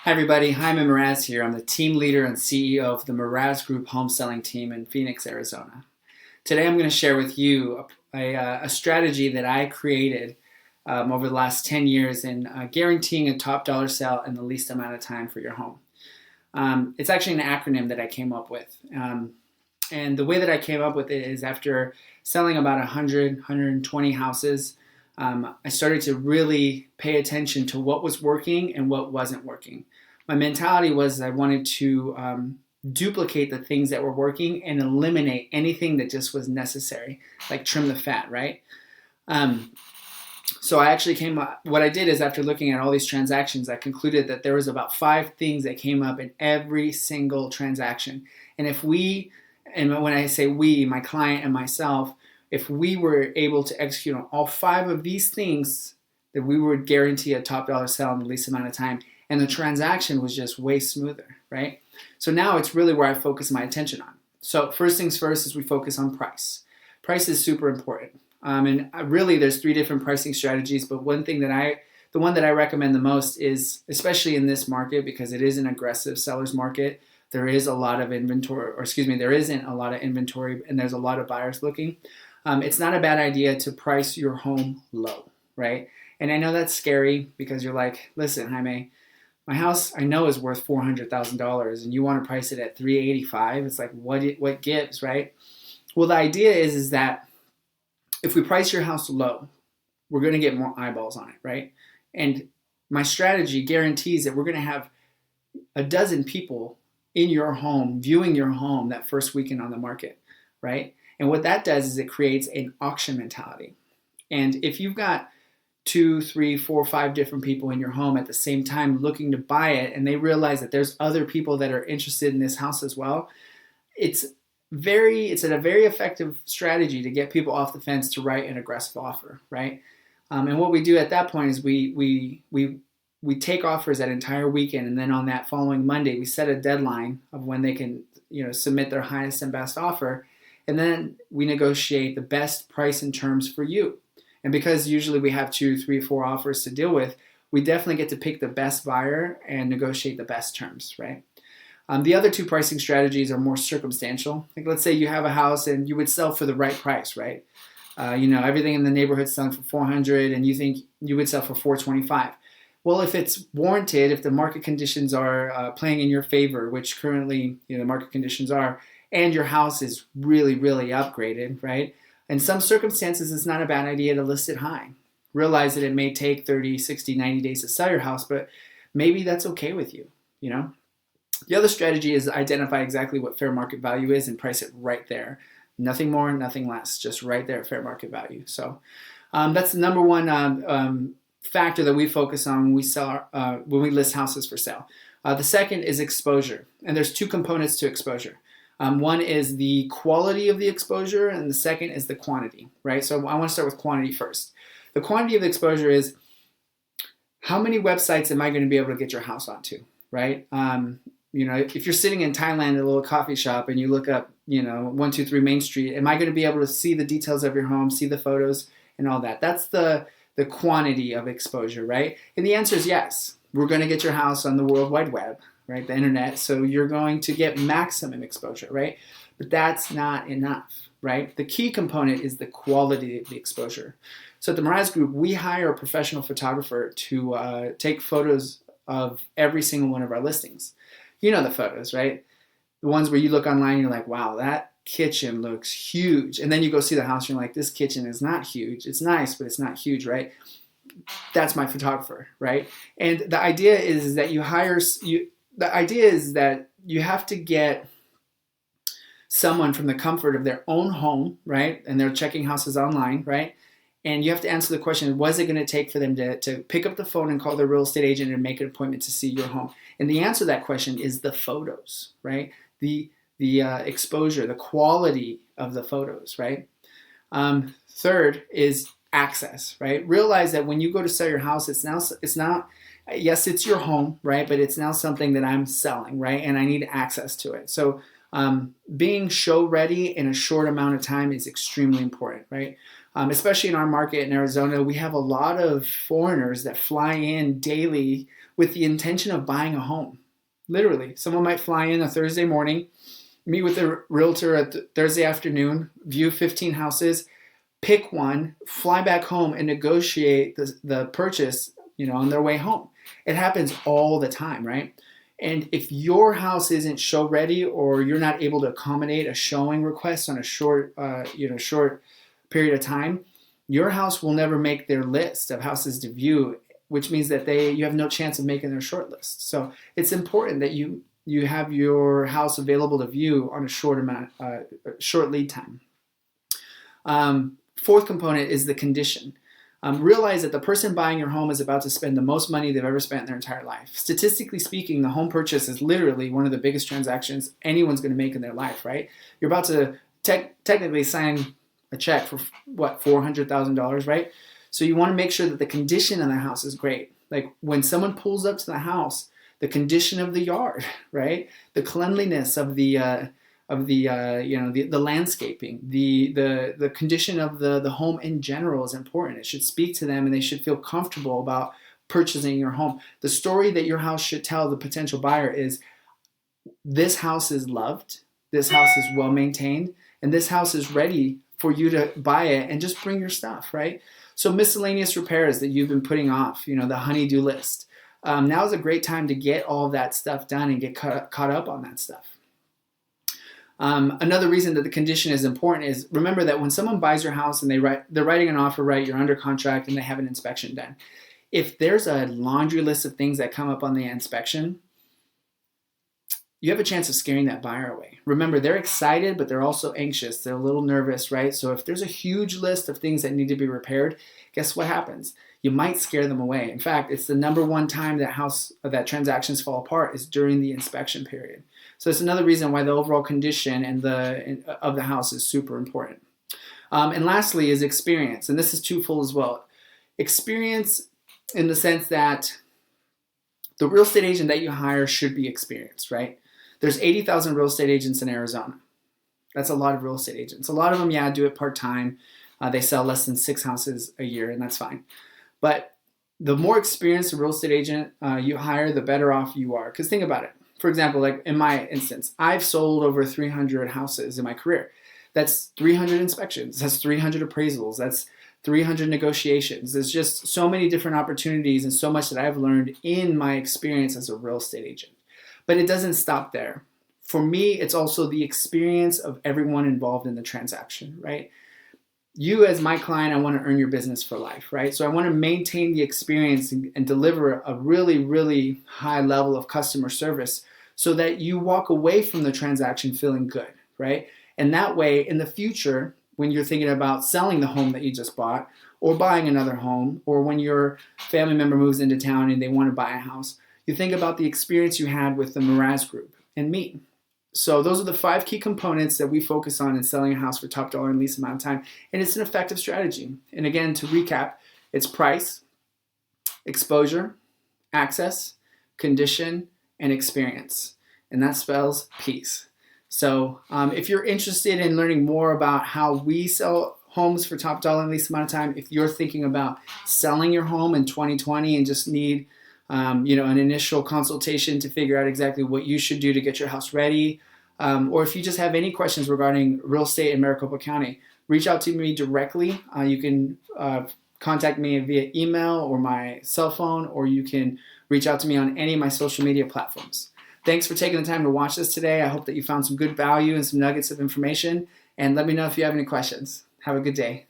Hi everybody, Jaime Mraz here. I'm the team leader and CEO of the Mraz Group home selling team in Phoenix, Arizona. Today I'm going to share with you a strategy that I created over the last 10 years in guaranteeing a top dollar sale in the least amount of time for your home. It's actually an acronym that I came up with. And the way that I came up with it is after selling about 100, 120 houses, I started to really pay attention to what was working and what wasn't working. My mentality was I wanted to duplicate the things that were working and eliminate anything that just was necessary, like trim the fat, right? So I actually what I did is after looking at all these transactions, I concluded that there was about 5 things that came up in every single transaction. And when I say we, my client and myself, if we were able to execute on all 5 of these things, that we would guarantee a top dollar sale in the least amount of time. And the transaction was just way smoother, right? So now it's really where I focus my attention on. So first things first is we focus on price. Price is super important. And really there's 3 different pricing strategies, but the one that I recommend the most is, especially in this market, because it is an aggressive seller's market, there is a lot of inventory, there isn't a lot of inventory and there's a lot of buyers looking. It's not a bad idea to price your home low, right? And I know that's scary because you're like, listen, Jaime, my house I know is worth $400,000 and you want to price it at $385,000. It's like, what gives, right? Well, the idea is that if we price your house low, we're going to get more eyeballs on it, right? And my strategy guarantees that we're going to have a dozen people in your home viewing your home that first weekend on the market, right? And what that does is it creates an auction mentality. And if you've got 2, 3, 4, 5 different people in your home at the same time looking to buy it, and they realize that there's other people that are interested in this house as well, it's a very effective strategy to get people off the fence to write an aggressive offer, right? And what we do at that point is we take offers that entire weekend, and then on that following Monday we set a deadline of when they can submit their highest and best offer, and then we negotiate the best price and terms for you. And because usually we have 2, 3, 4 offers to deal with, we definitely get to pick the best buyer and negotiate the best terms, right? The other 2 pricing strategies are more circumstantial. Like let's say you have a house and you would sell for the right price, right? Everything in the neighborhood's selling for $400 and you think you would sell for $425. Well, if it's warranted, if the market conditions are playing in your favor, which currently the market conditions are, and your house is really, really upgraded, right? In some circumstances, it's not a bad idea to list it high. Realize that it may take 30, 60, 90 days to sell your house, but maybe that's okay with you, The other strategy is identify exactly what fair market value is and price it right there. Nothing more, nothing less, just right there at fair market value. So that's the number one factor that we focus on when we when we list houses for sale. The second is exposure, and there's 2 components to exposure. One is the quality of the exposure, and the second is the quantity, right? So I want to start with quantity first. The quantity of the exposure is how many websites am I going to be able to get your house onto, right? If you're sitting in Thailand at a little coffee shop and you look up, 123 Main Street, am I going to be able to see the details of your home, see the photos and all that? That's the quantity of exposure, right? And the answer is yes. We're going to get your house on the World Wide Web, right? The internet. So you're going to get maximum exposure, right? But that's not enough, right? The key component is the quality of the exposure. So at the Mraz Group, we hire a professional photographer to take photos of every single one of our listings. You know the photos, right? The ones where you look online and you're like, wow, that kitchen looks huge. And then you go see the house and you're like, this kitchen is not huge. It's nice, but it's not huge, right? That's my photographer, right? And the idea is that you have to get someone from the comfort of their own home, right? And they're checking houses online, right? And you have to answer the question, what is it going to take for them to pick up the phone and call their real estate agent and make an appointment to see your home? And the answer to that question is the photos, right? The exposure, the quality of the photos, right? Third is access, right? Realize that when you go to sell your house, it's not, yes, it's your home, right? But it's now something that I'm selling, right? And I need access to it. So being show ready in a short amount of time is extremely important, right? Especially in our market in Arizona, we have a lot of foreigners that fly in daily with the intention of buying a home. Literally, someone might fly in a Thursday morning, meet with a realtor at Thursday afternoon, view 15 houses, pick one, fly back home, and negotiate the purchase, on their way home. It happens all the time, right? And if your house isn't show ready, or you're not able to accommodate a showing request on a short period of time, your house will never make their list of houses to view, which means that you have no chance of making their short list. So it's important that you have your house available to view on a short lead time. Fourth component is the condition. Realize that the person buying your home is about to spend the most money they've ever spent in their entire life. Statistically speaking, the home purchase is literally one of the biggest transactions anyone's going to make in their life, right? You're about to technically sign a check for $400,000, right? So you want to make sure that the condition of the house is great. Like when someone pulls up to the house, the condition of the yard, right? The cleanliness of the landscaping, the condition of the home in general is important. It should speak to them, and they should feel comfortable about purchasing your home. The story that your house should tell the potential buyer is, this house is loved, this house is well maintained, and this house is ready for you to buy it and just bring your stuff, right? So miscellaneous repairs that you've been putting off, the honey-do list. Now is a great time to get all of that stuff done and get caught up on that stuff. Another reason that the condition is important is, remember that when someone buys your house and they're writing an offer, right? You're under contract and they have an inspection done. If there's a laundry list of things that come up on the inspection, you have a chance of scaring that buyer away. Remember, they're excited, but they're also anxious. They're a little nervous, right? So if there's a huge list of things that need to be repaired, guess what happens? You might scare them away. In fact, it's the number one time that transactions fall apart is during the inspection period. So it's another reason why the overall condition of the house is super important. And lastly is experience, and this is twofold as well. Experience in the sense that the real estate agent that you hire should be experienced, right? There's 80,000 real estate agents in Arizona. That's a lot of real estate agents. A lot of them, do it part-time. They sell less than 6 houses a year, and that's fine. But the more experienced a real estate agent you hire, the better off you are. Because think about it. For example, like in my instance, I've sold over 300 houses in my career. That's 300 inspections. That's 300 appraisals. That's 300 negotiations. There's just so many different opportunities and so much that I've learned in my experience as a real estate agent. But it doesn't stop there. For me, it's also the experience of everyone involved in the transaction, right? You as my client, I want to earn your business for life, right? So I want to maintain the experience and deliver a really, really high level of customer service so that you walk away from the transaction feeling good, right? And that way, in the future, when you're thinking about selling the home that you just bought or buying another home, or when your family member moves into town and they want to buy a house, you think about the experience you had with the Miraz Group and me. So those are the 5 key components that we focus on in selling a house for top dollar in least amount of time. And it's an effective strategy. And again, to recap, it's price, exposure, access, condition, and experience. And that spells peace. So if you're interested in learning more about how we sell homes for top dollar in least amount of time, if you're thinking about selling your home in 2020 and just need an initial consultation to figure out exactly what you should do to get your house ready, or if you just have any questions regarding real estate in Maricopa County, reach out to me directly. You can contact me via email or my cell phone, or you can reach out to me on any of my social media platforms. Thanks for taking the time to watch this today. I hope that you found some good value and some nuggets of information, and let me know if you have any questions. Have a good day.